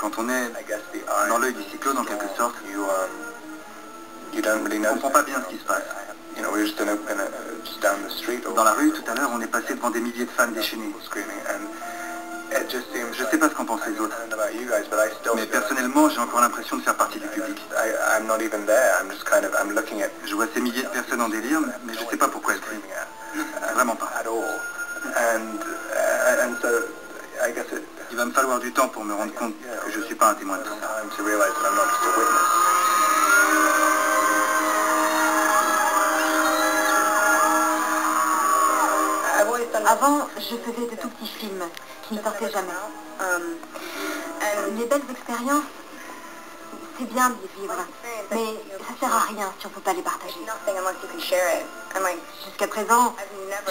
Quand on est dans l'œil du cyclone, en quelque sorte, on ne comprend pas bien ce qui se passe. Dans la rue, tout à l'heure, on est passé devant des milliers de fans déchaînés. Je ne sais pas ce qu'en pensent les autres, mais personnellement, j'ai encore l'impression de faire partie du public. Je vois ces milliers de personnes en délire, mais je ne sais pas pourquoi elles crient. Vraiment pas. Il va me falloir du temps pour me rendre compte que je ne suis pas un témoin de tout ça. Avant, je faisais de tout petits films qui ne sortaient jamais. Les belles expériences, c'est bien de les vivre, mais ça sert à rien si on ne peut pas les partager. Jusqu'à présent,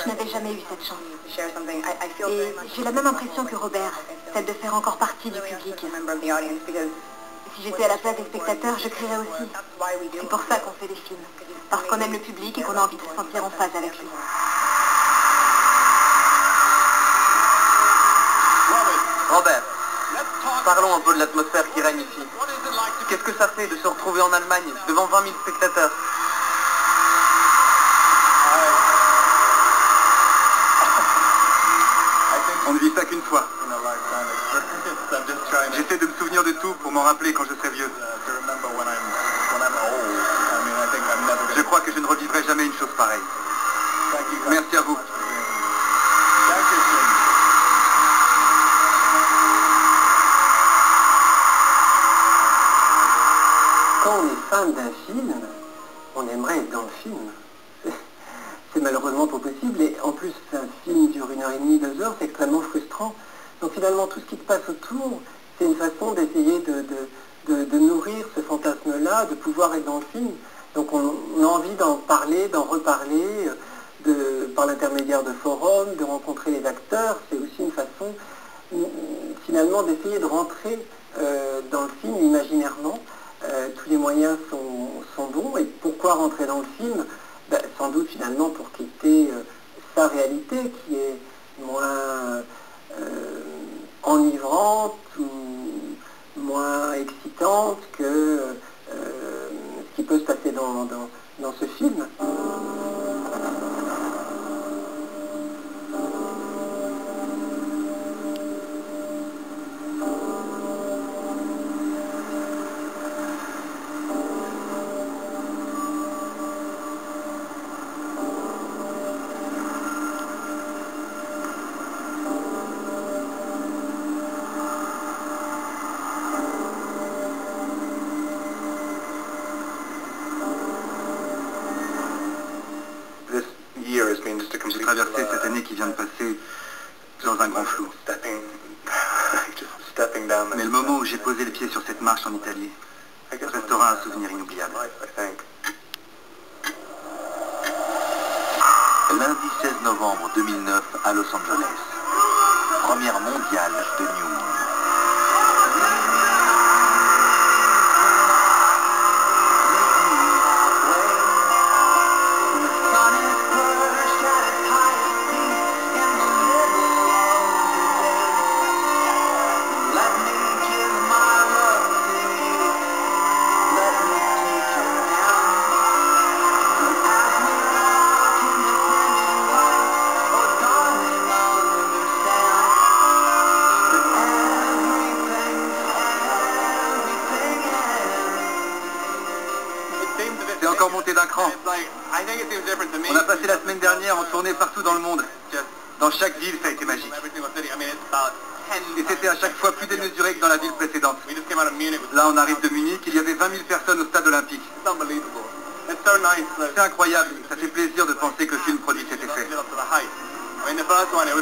je n'avais jamais eu cette chance. Et j'ai la même impression que Robert, celle de faire encore partie du public. Si j'étais à la place des spectateurs, je crierais aussi. C'est pour ça qu'on fait des films, parce qu'on aime le public et qu'on a envie de se sentir en phase avec lui. Robert, parlons un peu de l'atmosphère qui règne ici. Qu'est-ce que ça fait de se retrouver en Allemagne, devant 20 000 spectateurs? On ne vit ça qu'une fois. J'essaie de me souvenir de tout pour m'en rappeler quand je serai vieux. Je crois que je ne revivrai jamais une chose pareille. Merci à vous. Quand on est fan d'un film, on aimerait être dans le film. C'est malheureusement pas possible, et en plus un film dure 1h30, 2 heures, c'est extrêmement frustrant. Donc finalement tout ce qui se passe autour, c'est une façon d'essayer de nourrir ce fantasme-là, de pouvoir être dans le film. Donc on a envie d'en parler, d'en reparler, par l'intermédiaire de forums, de rencontrer les acteurs. C'est aussi une façon finalement d'essayer de rentrer dans le film imaginairement. Tous les moyens sont bons. Et pourquoi rentrer dans le film? Sans doute finalement pour quitter sa réalité qui est moins enivrante ou moins excitante que ce qui peut se passer dans ce film. J'ai traversé cette année qui vient de passer dans un grand flou. Mais le moment où j'ai posé les pieds sur cette marche en Italie restera un souvenir inoubliable. Lundi 16 novembre 2009 à Los Angeles. Première mondiale de New Moon. C'est encore monté d'un cran. On a passé la semaine dernière en tournée partout dans le monde. Dans chaque ville, ça a été magique. Et c'était à chaque fois plus démesuré que dans la ville précédente. Là, on arrive de Munich, il y avait 20 000 personnes au stade olympique. C'est incroyable, ça fait plaisir de penser que le film produit cet effet.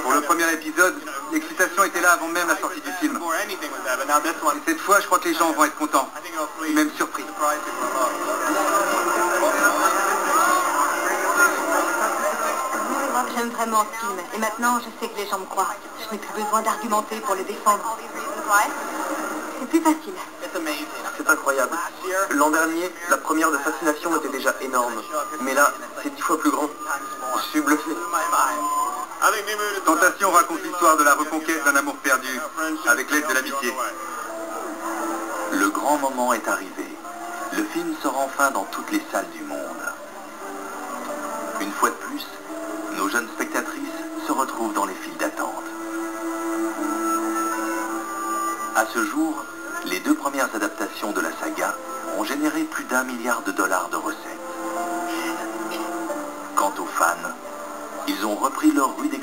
Pour le premier épisode, l'excitation était là avant même la sortie du film. Et cette fois, je crois que les gens vont être contents, et même surpris. J'aime vraiment ce film, et maintenant je sais que les gens me croient. Je n'ai plus besoin d'argumenter pour le défendre. C'est plus facile. C'est incroyable. L'an dernier, la première de Fascination était déjà énorme. Mais là, c'est 10 fois plus grand. Je suis bluffé. Tentation raconte l'histoire de la reconquête d'un amour perdu, avec l'aide de l'amitié. Le grand moment est arrivé. Le film sort enfin dans toutes les salles du monde. Une fois de plus, nos jeunes spectatrices se retrouvent dans les files d'attente. À ce jour, les 2 premières adaptations de la saga ont généré plus d'1 milliard de dollars de recettes. Quant aux fans, ils ont repris leur rue des